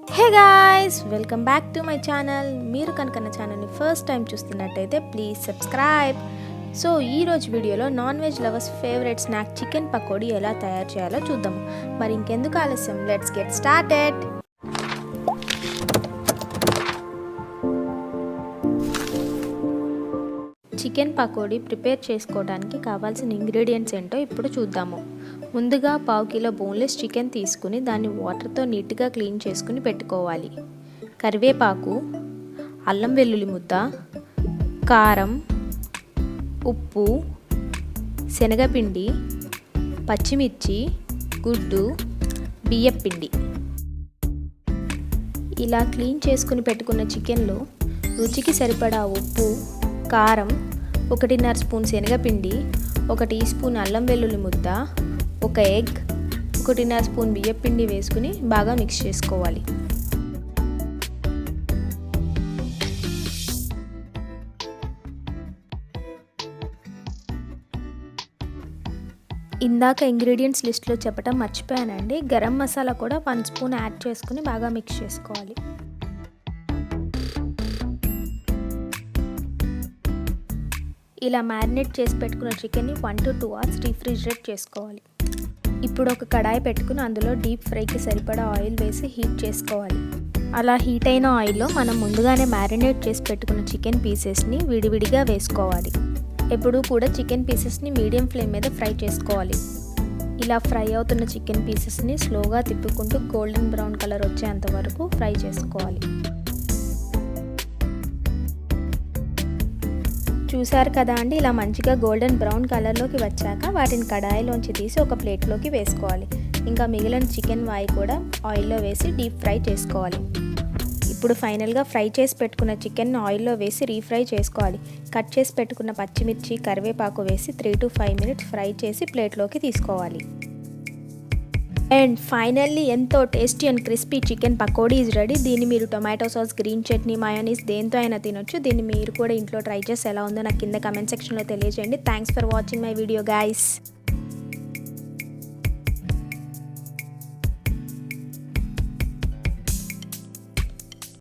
Hey guys, welcome back to my channel. మీరు కనుక నా ఛానల్ని ఫస్ట్ టైం చూస్తున్నట్టయితే ప్లీజ్ సబ్స్క్రైబ్. సో ఈరోజు వీడియోలో non veg lovers favourite snack chicken pakodi ఎలా తయారు చేయాలో చూద్దాము. మరి ఇంకెందుకు ఆలస్యం, లెట్స్ గెట్ స్టార్టెడ్. చికెన్ పకోడీ ప్రిపేర్ చేసుకోవడానికి కావాల్సిన ఇంగ్రీడియంట్స్ ఏంటో ఇప్పుడు చూద్దాము. ముందుగా 1/2 కిలో బోన్లెస్ చికెన్ తీసుకుని దాన్ని వాటర్తో నీట్గా క్లీన్ చేసుకుని పెట్టుకోవాలి. కరివేపాకు, అల్లం వెల్లుల్లి ముద్ద, కారం, ఉప్పు, శనగపిండి, పచ్చిమిర్చి, గుడ్డు, బియ్యపిండి. ఇలా క్లీన్ చేసుకుని పెట్టుకున్న చికెన్లో రుచికి సరిపడా ఉప్పు, కారం, 1.5 స్పూన్ శనగపిండి, 1 టీ స్పూన్ అల్లం వెల్లుల్లి ముద్ద, 1 ఎగ్, 1.5 స్పూన్ బియ్యపిండి వేసుకుని బాగా మిక్స్ చేసుకోవాలి. ఇందాక ఇంగ్రీడియంట్స్ లిస్ట్లో చెప్పడం మర్చిపోయానండి. గరం మసాలా కూడా 1 స్పూన్ యాడ్ చేసుకుని బాగా మిక్స్ చేసుకోవాలి. ఇలా మ్యారినేట్ చేసి పెట్టుకున్న చికెన్ని 1 to 2 hours రీఫ్రిజిరేట్ చేసుకోవాలి. ఇప్పుడు ఒక కడాయి పెట్టుకుని అందులో డీప్ ఫ్రైకి సరిపడా ఆయిల్ వేసి హీట్ చేసుకోవాలి. అలా హీట్ అయిన ఆయిల్లో మనం ముందుగానే మ్యారినేట్ చేసి పెట్టుకున్న చికెన్ పీసెస్ని విడివిడిగా వేసుకోవాలి. ఎప్పుడూ కూడా చికెన్ పీసెస్ని మీడియం ఫ్లేమ్ మీద ఫ్రై చేసుకోవాలి. ఇలా ఫ్రై అవుతున్న చికెన్ పీసెస్ని స్లోగా తిప్పుకుంటూ గోల్డెన్ బ్రౌన్ కలర్ వచ్చేంత వరకు ఫ్రై చేసుకోవాలి. చూసారు కదా అండి, ఇలా మంచిగా గోల్డెన్ బ్రౌన్ కలర్లోకి వచ్చాక వాటిని కడాయిలోంచి తీసి ఒక ప్లేట్లోకి వేసుకోవాలి. ఇంకా మిగిలిన చికెన్ వాయి కూడా ఆయిల్లో వేసి డీప్ ఫ్రై చేసుకోవాలి. ఇప్పుడు ఫైనల్గా ఫ్రై చేసి పెట్టుకున్న చికెన్ ఆయిల్లో వేసి రీఫ్రై చేసుకోవాలి. కట్ చేసి పెట్టుకున్న పచ్చిమిర్చి, కరివేపాకు వేసి 3 to 5 minutes ఫ్రై చేసి ప్లేట్లోకి తీసుకోవాలి. అండ్ ఫైనల్లీ ఎంతో tasty and crispy chicken pakodi is ready. దీన్ని మీరు tomato sauce, green chutney, mayonnaise దేంతో అయినా తినొచ్చు. దీన్ని మీరు కూడా ఇంట్లో ట్రై చేసి ఎలా ఉందో నాకు కింద కమెంట్ సెక్షన్లో తెలియజేయండి. Thanks for watching my video guys.